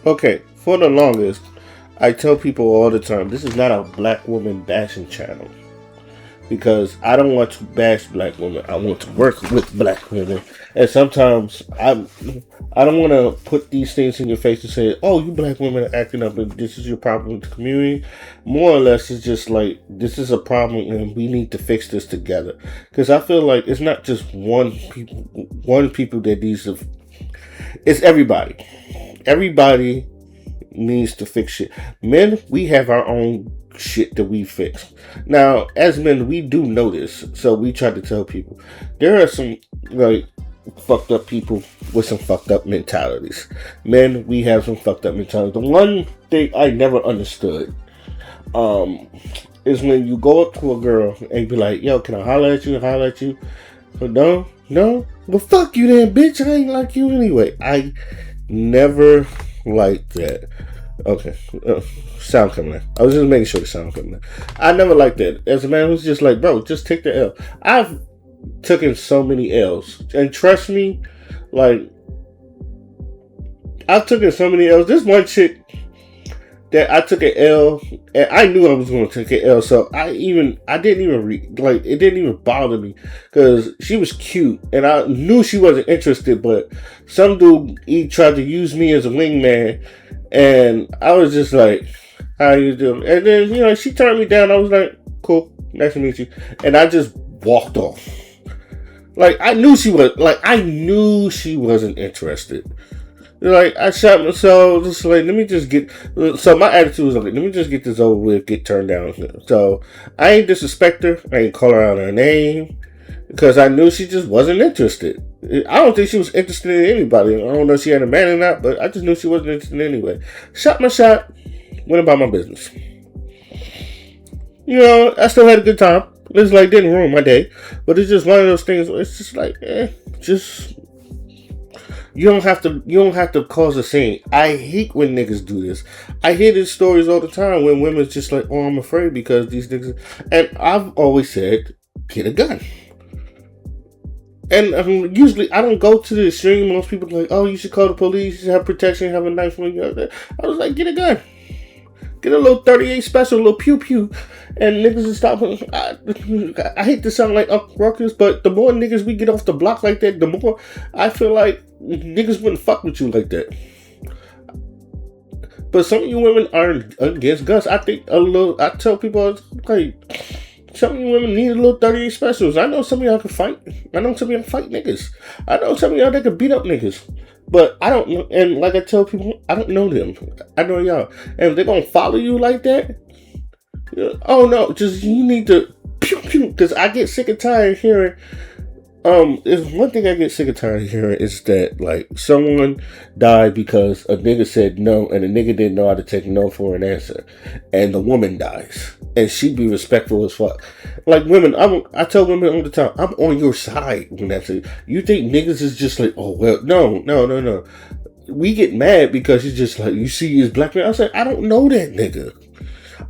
Okay, for the longest, I tell people all the time, this is not a black woman bashing channel. Because I don't want to bash black women. I want to work with black women. And sometimes I don't want to put these things in your face and say, oh, you black women are acting up and this is your problem with the community. More or less, it's just like, this is a problem and we need to fix this together. Because I feel like it's not just one people that needs to, it's everybody. Everybody needs to fix shit. Men, we have our own shit that we fix. Now, as men, we do know this, so we try to tell people. There are some like fucked up people with some fucked up mentalities. Men, we have some fucked up mentalities. The one thing I never understood is when you go up to a girl and be like, yo, can I holler at you? Holler at you? But no? Well, fuck you then, bitch. I ain't like you anyway. I never liked that. Okay, sound coming in. I was just making sure the sound coming in. I never liked that. As a man who's just like, bro, just take the L. I've taken so many L's, and trust me, like I've taken so many L's. This one chick that I took an L, and I knew I was going to take an L, so I didn't even it didn't even bother me because she was cute, and I knew she wasn't interested. But some dude, he tried to use me as a wingman. And I was just like, how you doing? And then, she turned me down. I was like, cool, nice to meet you. And I just walked off. Like, I knew she wasn't interested. Like, I shot myself, just like, so my attitude was like, let me just get this over with, get turned down. So, I ain't disrespect her. I ain't call her out her name. Because I knew she just wasn't interested. I don't think she was interested in anybody. I don't know if she had a man or not, but I just knew she wasn't interested anyway. Shot my shot, went about my business. I still had a good time. It's like, didn't ruin my day. But it's just one of those things where it's just like, you don't have to cause a scene. I hate when niggas do this. I hear these stories all the time when women's just like, oh, I'm afraid because these niggas. And I've always said, get a gun. And usually I don't go to the extreme. Most people are like, oh, you should call the police, you should have protection, have a knife when you're out there. I was like, get a gun. Get a little 38 special, a little pew-pew. And niggas will stop. I hate to sound like Uncle Ruckus, but the more niggas we get off the block like that, the more I feel like niggas wouldn't fuck with you like that. But some of you women are against guns. I tell people, like, some of you women need a little 38 specials. I know some of y'all can fight. I know some of y'all fight niggas. I know some of y'all that can beat up niggas. But I don't know. And like I tell people, I don't know them. I know y'all. And if they're going to follow you like that, oh no, just you need to pew pew. Because I get sick and tired of hearing. There's one thing I get sick and tired of hearing is that, like, someone died because a nigga said no and the nigga didn't know how to take no for an answer. And the woman dies. And she be respectful as fuck. Like, women, I tell women all the time, I'm on your side when that's it. You think niggas is just like, oh, well, no. We get mad because it's just like, you see his black man. I say, I don't know that nigga.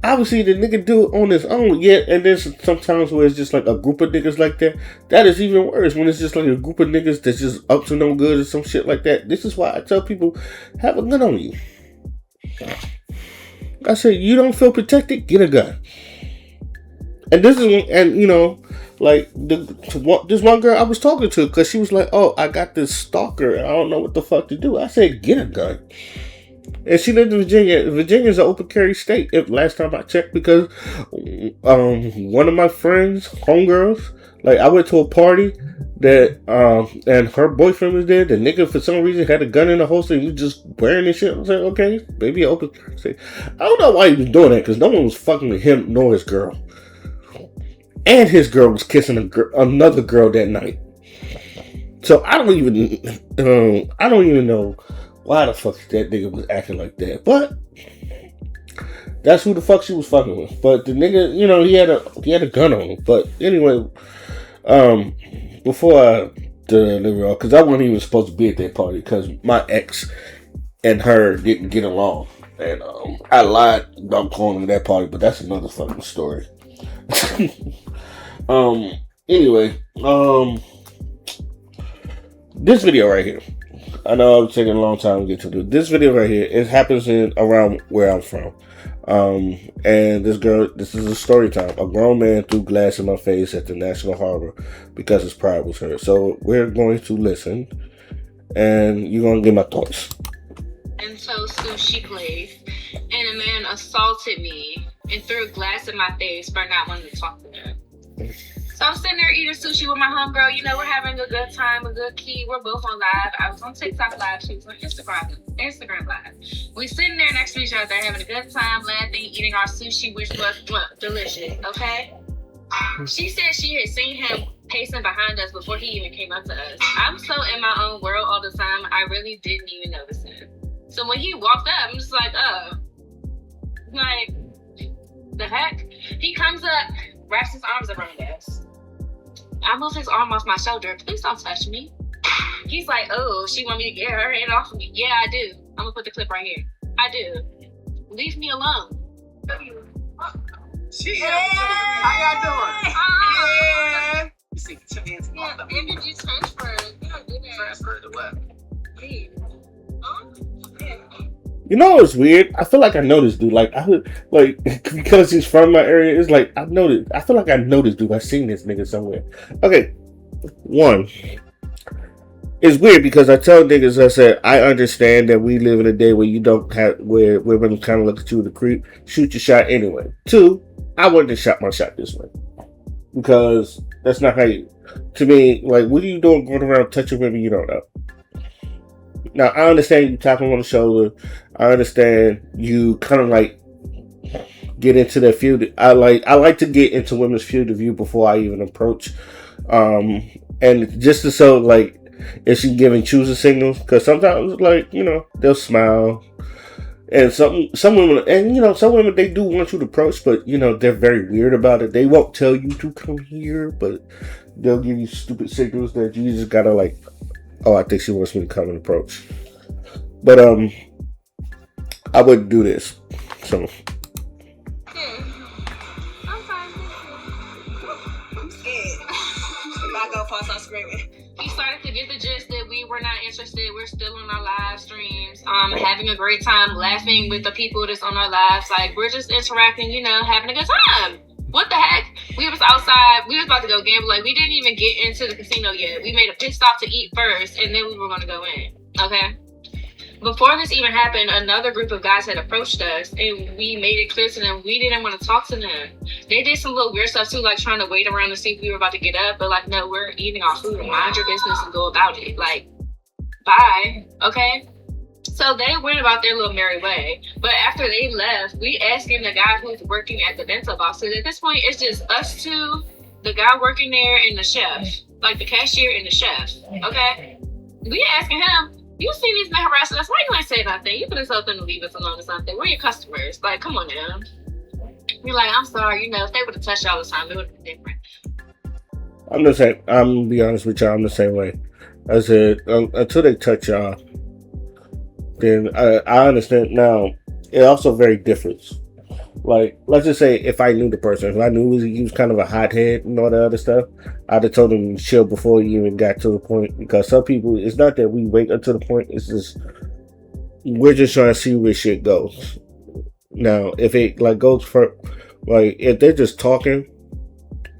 Obviously, the nigga do it on his own, yeah, and there's sometimes where it's just like a group of niggas like that. That is even worse, when it's just like a group of niggas that's just up to no good or some shit like that. This is why I tell people, have a gun on you. I say, you don't feel protected, get a gun. And this one girl I was talking to, because she was like, oh, I got this stalker, I don't know what the fuck to do. I said, get a gun. And she lived in Virginia. Virginia's an open carry state, last time I checked, because one of my friends, homegirls, like, I went to a party that and her boyfriend was there. The nigga for some reason had a gun in the holster and he was just wearing this shit. I was like, okay, maybe an open carry state. I don't know why he was doing that, because no one was fucking with him nor his girl. And his girl was kissing another girl that night. So I don't even know why the fuck that nigga was acting like that. But that's who the fuck she was fucking with. But the nigga, he had a gun on him. But anyway, before I deliver off, because I wasn't even supposed to be at that party, because my ex and her didn't get along. And I lied about going to that party, but that's another fucking story. Anyway, this video right here. I know I'm taking a long time to get to this video right here. It happens around where I'm from. And this is a story time. A grown man threw glass in my face at the National Harbor because his pride was hurt. So we're going to listen, and you're going to get my thoughts. Into sushi place, and a man assaulted me and threw a glass in my face for not wanting to talk to him. So I'm sitting there eating sushi with my homegirl. You know, we're having a good time, a good key. We're both on live. I was on TikTok live. She was on Instagram live. We sitting there next to each other, having a good time, laughing, eating our sushi, which was delicious. Okay. She said she had seen him pacing behind us before he even came up to us. I'm so in my own world all the time. I really didn't even notice him. So when he walked up, I'm just like, the heck? He comes up, wraps his arms around us. I move his arm off my shoulder. Please don't touch me. He's like, oh, she want me to get her hand off of me. Yeah, I do. I'm gonna put the clip right here. I do. Leave me alone. How y'all doing? Yeah. You see, put your hands off the And did you transfer? You don't do that. transfer to what? Leave. You know what's weird? I feel like I know this dude. Because he's from my area. It's like I feel like I know this dude. I've seen this nigga somewhere. Okay, one. It's weird because I tell niggas, I said, I understand that we live in a day where you don't have, where women kind of look at you with a creep. Shoot your shot anyway. Two, I wouldn't have shot my shot this way. Because that's not how you, to me, like, what are you doing going around touching women you don't know? Now, I understand you tapping on the shoulder. I understand you kind of like get into their field. I like to get into women's field of view before I even approach. And just to so like, is she giving choosing signals? Because sometimes, like, you know, they'll smile. And some women, and you know, some women, they do want you to approach, but you know, they're very weird about it. They won't tell you to come here, but they'll give you stupid signals that you just gotta like, oh, I think she wants me to come and approach. But I wouldn't do this. So I'm fine. I'm scared. If I go far, start screaming. He started to get the gist that we were not interested. We're still on our live streams, having a great time, laughing with the people that's on our lives. Like, we're just interacting, you know, having a good time. What the heck? We was outside. We was about to go gamble. Like, we didn't even get into the casino yet. We made a pit stop to eat first, and then we were going to go in. Okay? Before this even happened, another group of guys had approached us, and we made it clear to them we didn't want to talk to them. They did some little weird stuff too, like trying to wait around to see if we were about to get up, but like, no, we're eating our food. Mind your business and go about it. Like, bye. Okay? So they went about their little merry way. But after they left, we asking the guy who's working at the bento box. So at this point, it's just us two, the guy working there, and the chef. Like the cashier and the chef. Okay? We asking him, you see these men harassing us, why you ain't say nothing? You could have told them to leave us alone or something. We're your customers. Like, come on now. You're like, I'm sorry, you know, if they would have touched y'all all the time, it would have been different. I'm the same. I'm gonna be honest with y'all, I'm the same way. I said, until they touch y'all, then I understand. Now, it also very different. Like, let's just say if I knew the person, if I knew he was kind of a hothead and all that other stuff, I'd have told him to chill before he even got to the point. Because some people, it's not that we wait until the point, it's just, we're just trying to see where shit goes. Now, if it like goes for, like, if they're just talking,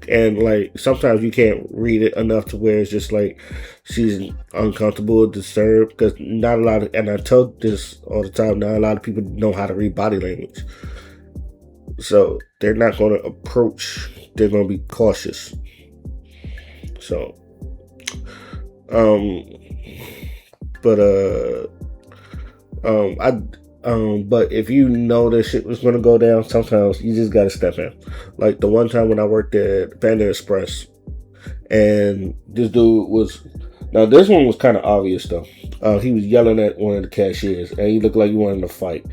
and like sometimes you can't read it enough to where it's just like she's uncomfortable or disturbed, because not a lot of, and I tell this all the time, not a lot of people know how to read body language, so they're not going to approach, they're going to be cautious. So but if you know that shit was gonna go down, sometimes you just gotta step in. Like the one time when I worked at Panda Express, and this dude was, now this one was kind of obvious though. He was yelling at one of the cashiers, and he looked like he wanted to fight.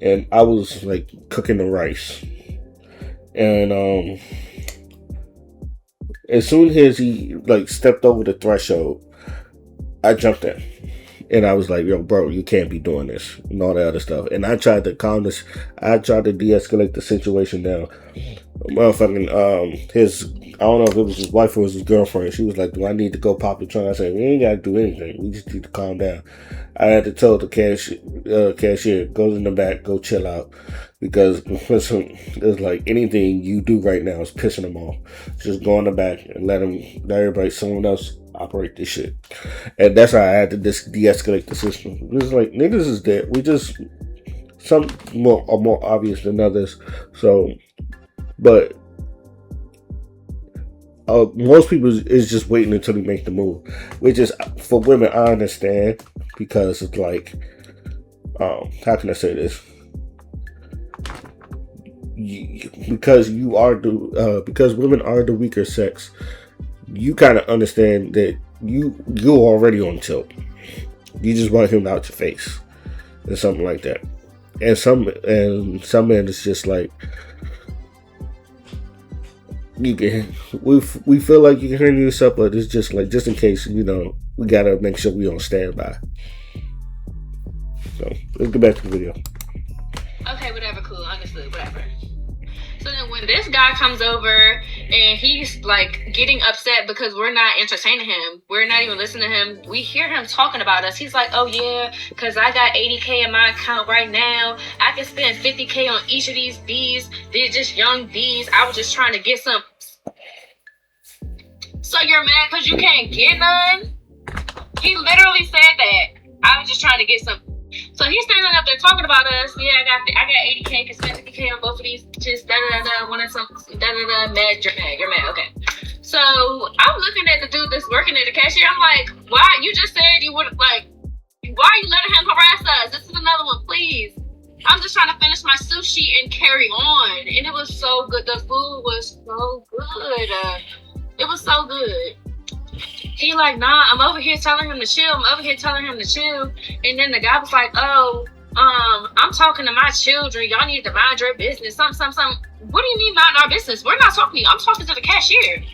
And I was like cooking the rice, and as soon as he like stepped over the threshold, I jumped in. And I was like, yo, bro, you can't be doing this and all that other stuff. And I tried to calm this. I tried to de-escalate the situation down. motherfucking his, I don't know if it was his wife or his girlfriend. She was like, "Do I need to go pop the trunk?" I said, "We ain't got to do anything. We just need to calm down." I had to tell the cashier, go in the back, go chill out, because it's like anything you do right now is pissing them off. Just go in the back and let everybody, someone else operate this shit. And that's how I had to de-escalate the system. It's like niggas is dead. We just some are more obvious than others. So, but most people is just waiting until they make the move. Which is, for women, I understand, because it's like, how can I say this? Because women are the weaker sex, you kind of understand that you're already on tilt. You just want him out your face, or something like that. And some men, it's just like, we feel like you can handle yourself, but it's just like, just in case, we gotta make sure we on standby. So let's get back to the video. Okay, whatever, cool, understood, whatever. So then when this guy comes over and he's like getting upset because we're not entertaining him, we're not even listening to him, we hear him talking about us. He's like, "Oh yeah, because I got 80K in my account right now. I can spend 50K on each of these bees. They're just young bees. I was just trying to get some." So you're mad because you can't get none? He literally said that. I was just trying to get some. So he's standing up there talking about us. Yeah, I got 80K, can spend 50K on both of these. Just wanted some mad. You're mad. Okay. So I'm looking at the dude that's working at the cashier. I'm like, why? You just said you would, like, why are you letting him harass us? This is another one, please. I'm just trying to finish my sushi and carry on. And it was so good. The food was so good. It was so good. He like, "Nah, I'm over here telling him to chill. And then the guy was like, "Oh, I'm talking to my children. Y'all need to mind your business." Some. What do you mean mind our business? We're not talking to you. I'm talking to the cashier.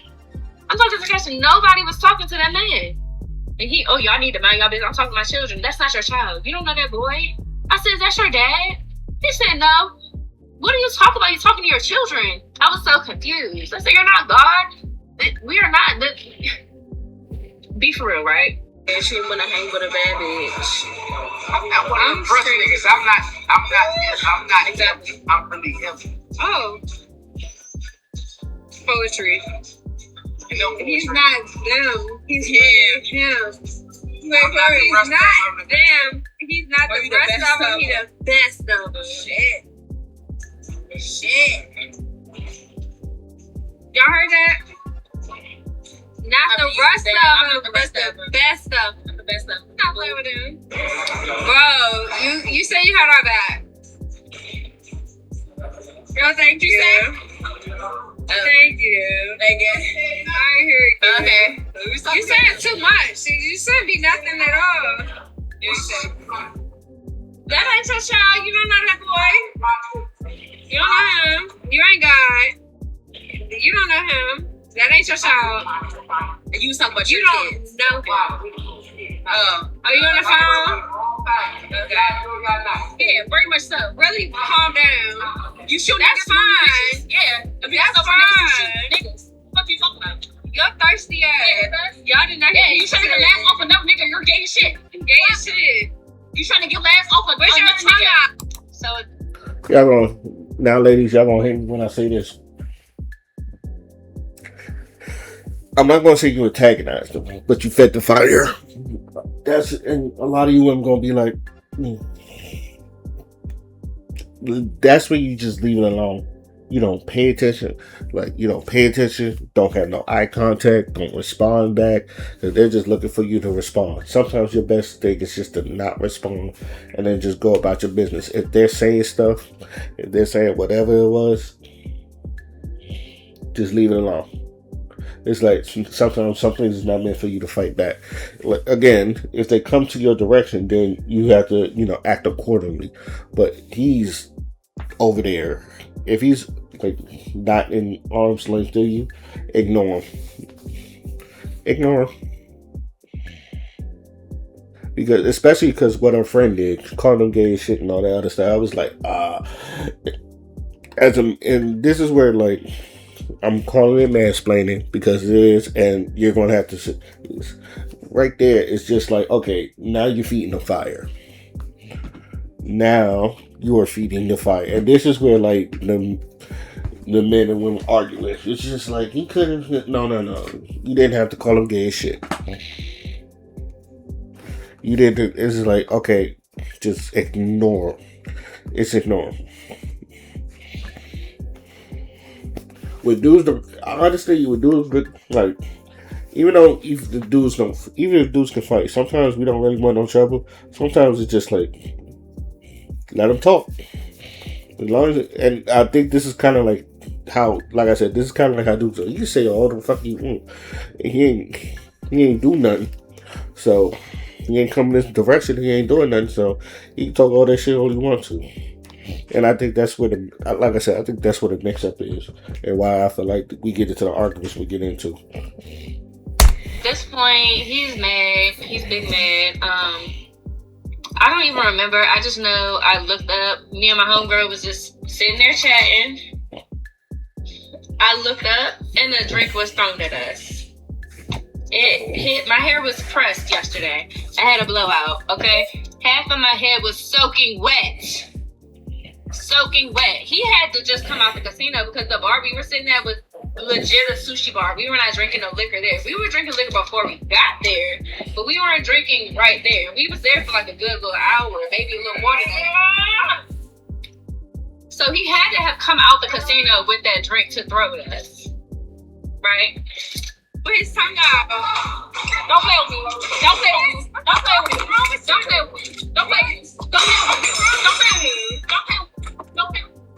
Nobody was talking to that man. And he, "Oh, y'all need to mind your business. I'm talking to my children." That's not your child. You don't know that boy. I said, "Is that your dad?" He said, "No." What are you talking about? You're talking to your children. I was so confused. I said, "You're not God. We are not." Be for real, right? And she wanna hang with a bad bitch. I'm not one of them brush niggas. I'm not exactly. I'm really him. Oh. Poetry. He's not them. He's him. He's not them. He's not the rest of them. He's the best of them. Shit. Y'all heard that? Not the rest of them, but the best of them. The best of them. Stop playing with them. Bro, you say you had our back. Yo, thank you, Sam. Thank you. I hear you. Okay. You saying too much. You shouldn't be nothing at all. That ain't your child. You don't know that boy. You don't know him. You ain't God. You don't know him. That ain't your child. And you was talking about You your don't kids. know him. Are you on the phone? Yeah, pretty much so. Really calm down. You shoot That's niggas. fine. Yeah. That's fine. Niggas. What you talking about? You're thirsty ass. Y'all did not Yeah, you trying to get laughs off of no nigga. You're gay as shit. Gay as shit. You trying to get laughs off of Where's your another tongue nigga. out? So Y'all gonna, now ladies, y'all gonna hate me when I say this. I'm not gonna say you antagonized them, but you fed the fire. And a lot of you women gonna be like, that's when you just leave it alone. You don't pay attention. Don't have no eye contact, don't respond back, because they're just looking for you to respond. Sometimes your best thing is just to not respond and then just go about your business. If they're saying stuff, if they're saying whatever it was, just leave it alone. It's like sometimes something is not meant for you to fight back. Again, if they come to your direction, then you have to, act accordingly. But he's over there. If he's like not in arm's length to you, ignore him. Ignore him. Especially because what our friend did, called him gay and shit and all that other stuff. I was like, And this is where like I'm calling it mansplaining because it is, and you're gonna have to sit right there. It's just like, okay, now you're feeding the fire. Now you are feeding the fire, and this is where like the men and women arguing. It's just like he couldn't. No. You didn't have to call him gay as shit. You didn't. It's just like, okay, just ignore. It's ignore. With dudes, honestly, with dudes, like, even though if the dudes don't, even if dudes can fight, sometimes we don't really want no trouble. Sometimes it's just like, let them talk. As long as, and I think this is kind of like how, like I said, this is kind of like how dudes are. You can say all the fuck you want, and he ain't do nothing. So he ain't coming this direction. He ain't doing nothing. So he can talk all that shit all he wants to. And I think that's what, like I said, I think that's what the mix up is, and why I feel like we get into the arguments we get into. At this point, he's mad. He's big mad. I don't even remember. I just know I looked up. Me and my homegirl was just sitting there chatting. I looked up, and a drink was thrown at us. It hit. My hair was pressed yesterday. I had a blowout. Okay, half of my head was soaking wet. He had to just come out the casino because the bar we were sitting at was legit a sushi bar. We were not drinking no liquor there. We were drinking liquor before we got there, but we weren't drinking right there. We was there for like a good little hour, maybe a little more than that. So he had to have come out the casino with that drink to throw at us, right? But his tongue out. Don't play with me. Don't play with me. Don't play with me. Don't play with me. Don't play with me. Don't play with me. Don't play with me. Don't play with me.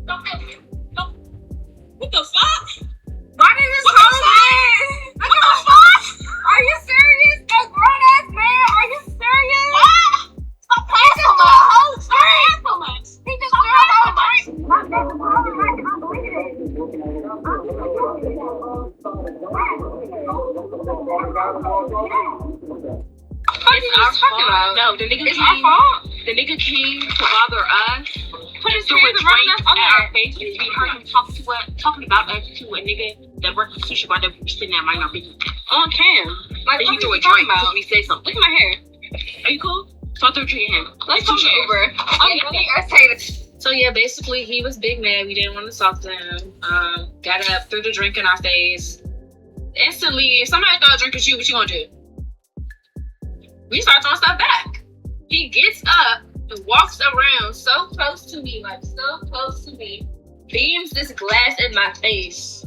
Don't play with me. What the fuck? Why did this call me? What the fuck? Are you serious? A grown ass man? Are you serious? What? Stop playing so much. Stop playing so much. He just No, the nigga it's our fault. The nigga came to bother us. Put his hands around us at our faces. We heard him talking about us to a nigga that worked at sushi bar that was sitting at my business. On cam. Like, he threw a drink until we say something. Look at my hair. Are you cool? So I threw a drink at him. Let's talk Uber. So yeah, basically he was big mad. We didn't want to talk to him. Got up, threw the drink in our face. Instantly, if somebody throw a drink at you, what you gonna do? We start throwing stuff back. He gets up and walks around so close to me, like so close to me, beams this glass in my face.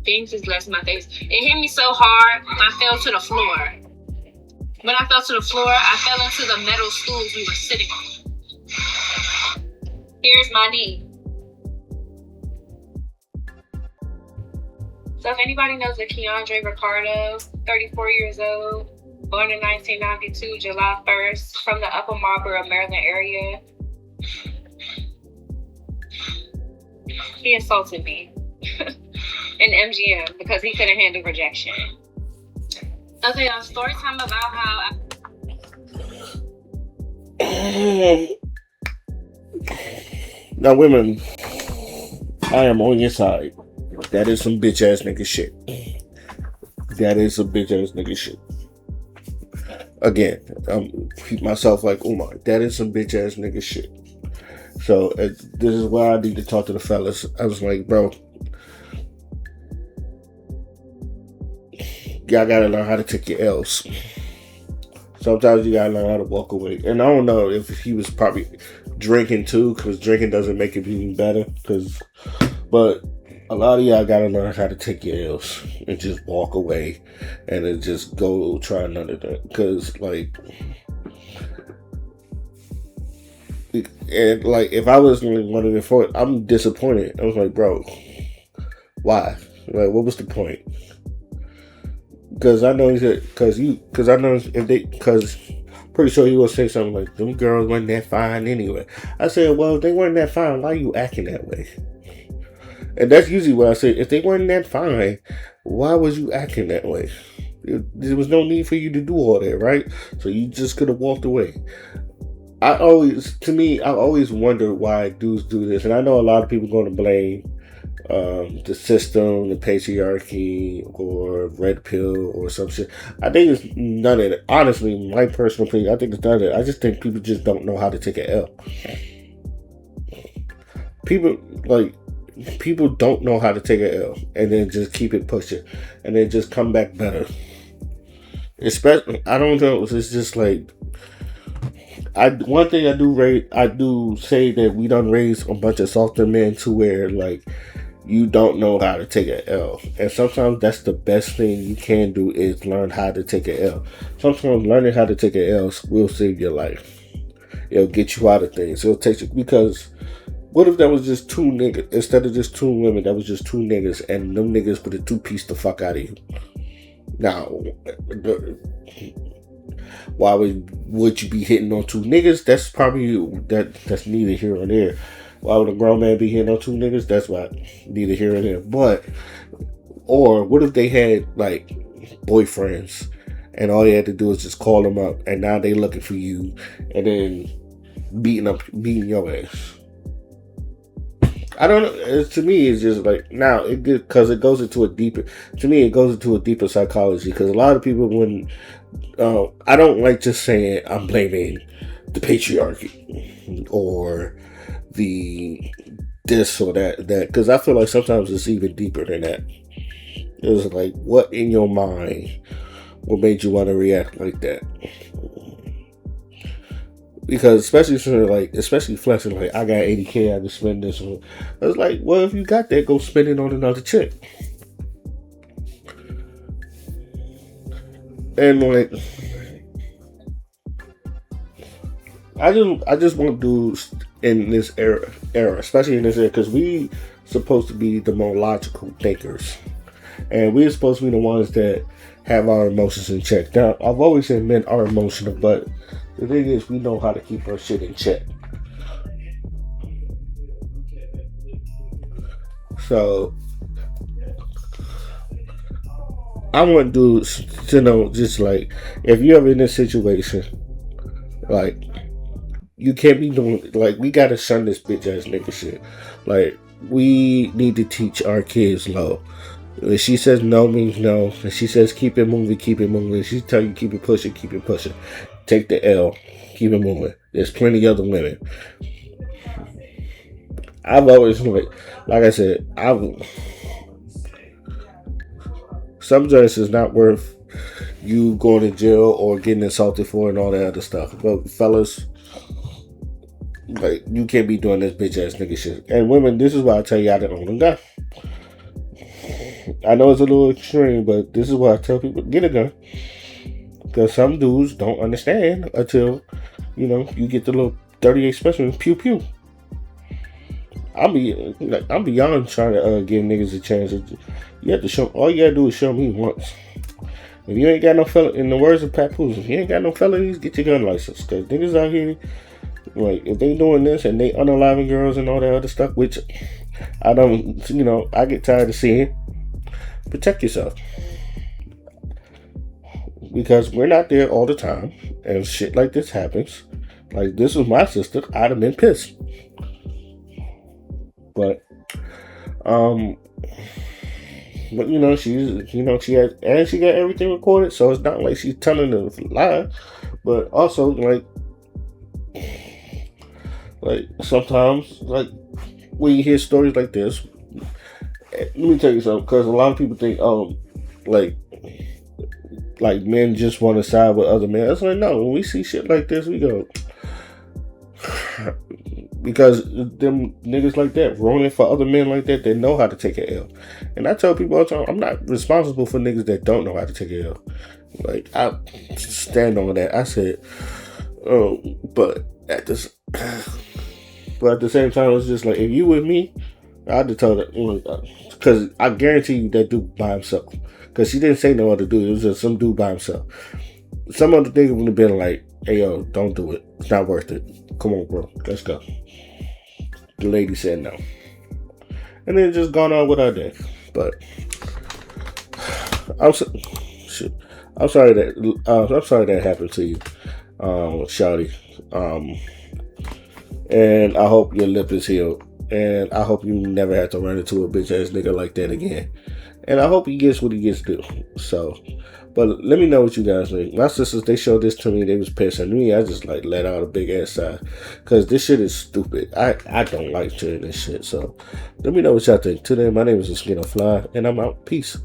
It hit me so hard, I fell to the floor. When I fell to the floor, I fell into the metal stools we were sitting on. Here's my knee. So if anybody knows the Keandre Ricardo, 34 years old, born in 1992, July 1st, from the Upper Marlboro, Maryland area. He assaulted me in MGM because he couldn't handle rejection. Okay, story time about how Now, women, I am on your side. That is some bitch ass nigga shit. That is some bitch ass nigga shit. Again, keep myself like Umar. That is some bitch ass nigga shit. So this is why I need to talk to the fellas. I was like, bro, y'all gotta learn how to take your L's. Sometimes you gotta learn how to walk away. And I don't know if he was probably drinking too, because drinking doesn't make it even better. But a lot of y'all gotta learn how to take your L's and just walk away and then just go try another day. Because, like, and like, if I was one of the four, I'm disappointed. I was like, bro, why? Like, what was the point? Because I know pretty sure he will say something like, them girls weren't that fine anyway. I said, well, if they weren't that fine, why are you acting that way? And that's usually what I say. If they weren't that fine, why was you acting that way? There was no need for you to do all that, right? So you just could have walked away. I always wonder why dudes do this, and I know a lot of people going to blame the system, the patriarchy, or red pill, or some shit. I think it's none of it. Honestly, my personal opinion, I think it's none of it. I just think people just don't know how to take an L. People don't know how to take an L, and then just keep it pushing, and then just come back better. Especially, I don't know. It's just like. One thing I do say that we done raise a bunch of softer men to where like you don't know how to take an L, and sometimes that's the best thing you can do is learn how to take an L. Sometimes learning how to take an L will save your life. It'll get you out of things. It'll take you, because what if that was just two niggas instead of just two women? That was just two niggas, and them niggas put a two-piece the fuck out of you. Now, why would you be hitting on two niggas? That's probably that's neither here or there. Why would a grown man be hitting on two niggas? That's why neither here or there. But or what if they had like boyfriends and all you had to do is just call them up and now they looking for you and then beating your ass? I don't know. To me, it's just like now because it goes into a deeper. To me, it goes into a deeper psychology because a lot of people when. I don't like just saying I'm blaming the patriarchy or the this or that because I feel like sometimes it's even deeper than that. It's like what in your mind what made you want to react like that? Because especially flexing like I got $80,000 I can spend this on. It's like, well, if you got that, go spend it on another chick. And like, I just want dudes in this era, especially in this era, because we supposed to be the more logical thinkers, and we're supposed to be the ones that have our emotions in check. Now, I've always said men are emotional, but the thing is, we know how to keep our shit in check. So. I want dudes to know, just like, if you're ever in this situation, like, you can't be doing, like, we gotta shun this bitch ass nigga shit. Like, we need to teach our kids love. If she says no means no, and she says keep it moving, keep it moving. If she tell you keep it pushing, keep it pushing. Take the L, keep it moving. There's plenty of other women. I've always, like I said, some joints is not worth you going to jail or getting insulted for and all that other stuff. But fellas, like, you can't be doing this bitch ass nigga shit. And women, this is why I tell you I don't own a gun. I know it's a little extreme, but this is why I tell people get a gun. Because some dudes don't understand until, you get the little 38 specimen, pew pew. I'm beyond trying to give niggas a chance. You have to show. All you gotta do is show me once. If you ain't got no in the words of Papoose, if you ain't got no felonies, get your gun license. Cause niggas out here, like, if they doing this and they unaliving girls and all that other stuff, which I don't, I get tired of seeing. Protect yourself. Because we're not there all the time, and shit like this happens. Like, this was my sister, I'd have been pissed. But she got everything recorded, so it's not like she's telling a lie. But also, like sometimes, like, when you hear stories like this, let me tell you something, because a lot of people think, like men just want to side with other men. It's like, no, when we see shit like this, we go, because them niggas like that, rolling for other men like that, they know how to take an L. And I tell people all the time, I'm not responsible for niggas that don't know how to take an L. Like, I stand on that. I said, but at the same time, it's just like, if you with me, I'd just tell that, because I guarantee you that dude by himself. Because she didn't say no other dude, it was just some dude by himself. Some other nigga would have been like, hey, yo, don't do it. It's not worth it. Come on, bro. Let's go. The lady said no. And then just gone on with our day. But I'm sorry that happened to you, Shawty. And I hope your lip is healed. And I hope you never have to run into a bitch ass nigga like that again. And I hope he gets what he gets to. So, but let me know what you guys think. My sisters, they showed this to me. They was pissing me. I just like let out a big ass sigh. Because this shit is stupid. I don't like doing this shit. So, let me know what y'all think. Today, my name is Skin Fly. And I'm out. Peace.